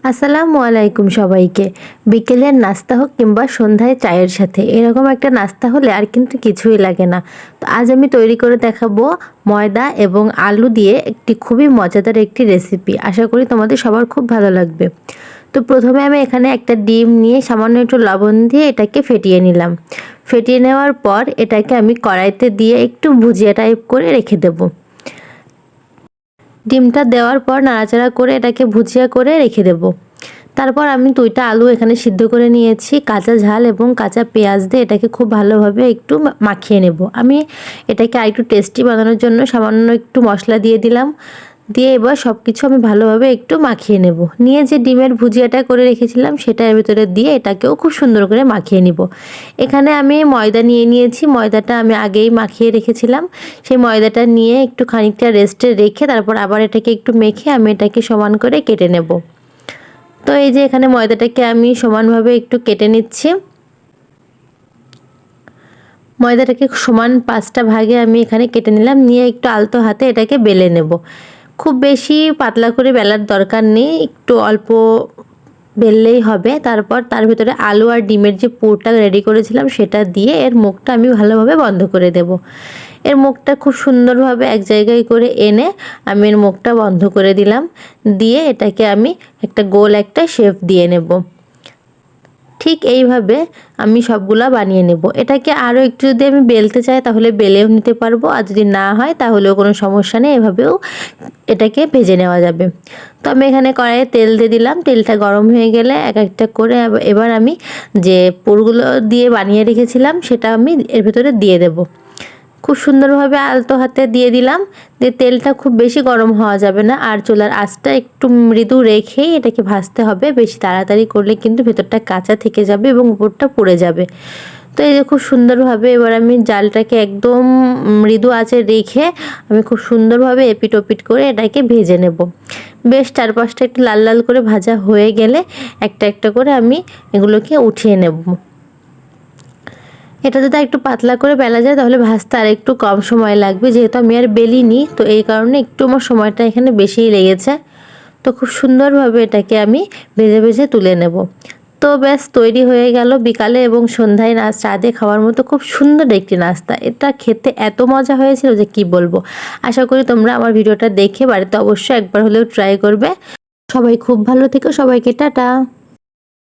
আসসালামু আলাইকুম সবাইকে। বিকেলের নাস্তা হোক কিংবা সন্ধ্যায় চায়ের সাথে এরকম একটা নাস্তা হলে আর কিন্তু কিছুই লাগে না। তো আজ আমি তৈরি করে দেখাবো ময়দা এবং আলু দিয়ে একটি খুবই মজাদার একটি রেসিপি। আশা করি তোমাদের সবার খুব ভালো লাগবে। তো প্রথমে আমি এখানে একটা ডিম নিয়ে সামান্য একটু লবণ দিয়ে এটাকে ফেটিয়ে নিলাম। ফেটিয়ে নেওয়ার পর এটাকে আমি কড়াইতে দিয়ে একটু ভুজিয়া টাইপ করে রেখে দেবো। ডিমটা দেওয়ার পর নাড়াচাড়া করে এটাকে ভুজিয়া করে রেখে দেব। তারপর আমি 2টা আলু এখানে সিদ্ধ করে নিয়েছি। কাঁচা ঝাল এবং কাঁচা পেঁয়াজ দিয়ে এটাকে খুব ভালোভাবে একটু মাখিয়ে নেব। আমি এটাকে আরেকটু টেস্টি বানানোর জন্য সামান্য একটু মশলা দিয়ে দিলাম। দিয়ে এবার সব কিছু আমি ভালোভাবে একটু মাখিয়ে নেব। নিয়ে যে ডিমের ভুজিয়াটা করে রেখেছিলাম সেটা এর ভিতরে দিয়ে এটাকেও খুব সুন্দর করে মাখিয়ে নিব। এখানে আমি ময়দা নিয়ে নিয়েছি। ময়দাটা আমি আগেই মাখিয়ে রেখেছিলাম। সেই ময়দাটা নিয়ে একটু খানিকটা রেস্টে রেখে তারপর আবার এটাকে একটু মেখে আমি এটাকে সমান করে কেটে নেব। তো এই যে এখানে ময়দাটাকে আমি সমানভাবে একটু কেটে নিচ্ছি। ময়দাটাকে সমান 5টা ভাগে আমি এখানে কেটে নিলাম। নিয়ে একটু আলতো হাতে এটাকে বেলে নেব। খুব বেশি পাতলা করে বেলার দরকার নেই, একটু অল্প বেললেই হবে। তারপর তার ভিতরে আলু আর ডিমের যে পুরটা রেডি করেছিলাম সেটা দিয়ে এর মুখটা আমি ভালোভাবে বন্ধ করে দেব। এর মুখটা খুব সুন্দরভাবে এক জায়গায় করে এনে আমি এর মুখটা বন্ধ করে দিলাম। দিয়ে এটাকে আমি একটা গোল একটা শেপ দিয়ে নেব। ঠিক এইভাবে আমি সবগুলা বানিয়ে নেব। এটাকে আরও একটু যদি আমি বেলতে চাই তাহলে বেলেও নিতে পারবো, আর যদি না হয় তাহলেও কোনো সমস্যা নেই, এভাবেও এটাকে ভেজে নেওয়া যাবে। তো আমি এখানে কড়াইয়ে তেল দিয়ে দিলাম। তেলটা গরম হয়ে গেলে এক একটা করে এবার আমি যে পুরগুলো দিয়ে বানিয়ে রেখেছিলাম সেটা আমি এর ভেতরে দিয়ে দেব। খুব সুন্দরভাবে আলতো হাতে দিয়ে দিলাম। দিয়ে তেলটা খুব বেশি গরম হওয়া যাবে না, আর চুলার আঁচটা একটু মৃদু রেখেই এটাকে ভাজতে হবে। বেশি তাড়াতাড়ি করলে কিন্তু ভেতরটা কাঁচা থেকে যাবে এবং উপরটা পুড়ে যাবে। তো এই যে খুব সুন্দরভাবে এবার আমি জালটাকে একদম মৃদু আঁচে রেখে আমি খুব সুন্দরভাবে এপিট ওপিট করে এটাকে ভেজে নেব। বেশ 4-5টা একটু লাল লাল করে ভাজা হয়ে গেলে একটা একটা করে আমি এগুলোকে উঠিয়ে নেব। এটা যদি একটু পাতলা করে বেলা যায় তাহলে ভাজতে আর একটু কম সময় লাগবে, যেহেতু আমি আর বেলিনি তো এই কারণে একটু আমার সময়টা এখানে বেশিই লেগেছে। তো খুব সুন্দরভাবে এটাকে আমি ভেজে ভেজে তুলে নেব। তো ব্যাস তৈরি হয়ে গেল বিকালে এবং সন্ধ্যায় চা দিয়ে খাওয়ার মতো খুব সুন্দর একটি নাস্তা। এটা খেতে এত মজা হয়েছিল যে কি বলবো। আশা করি তোমরা আমার ভিডিওটা দেখে বাড়িতে অবশ্যই একবার হলেও ট্রাই করবে। সবাই খুব ভালো থেকো, সবাইকে টাটা।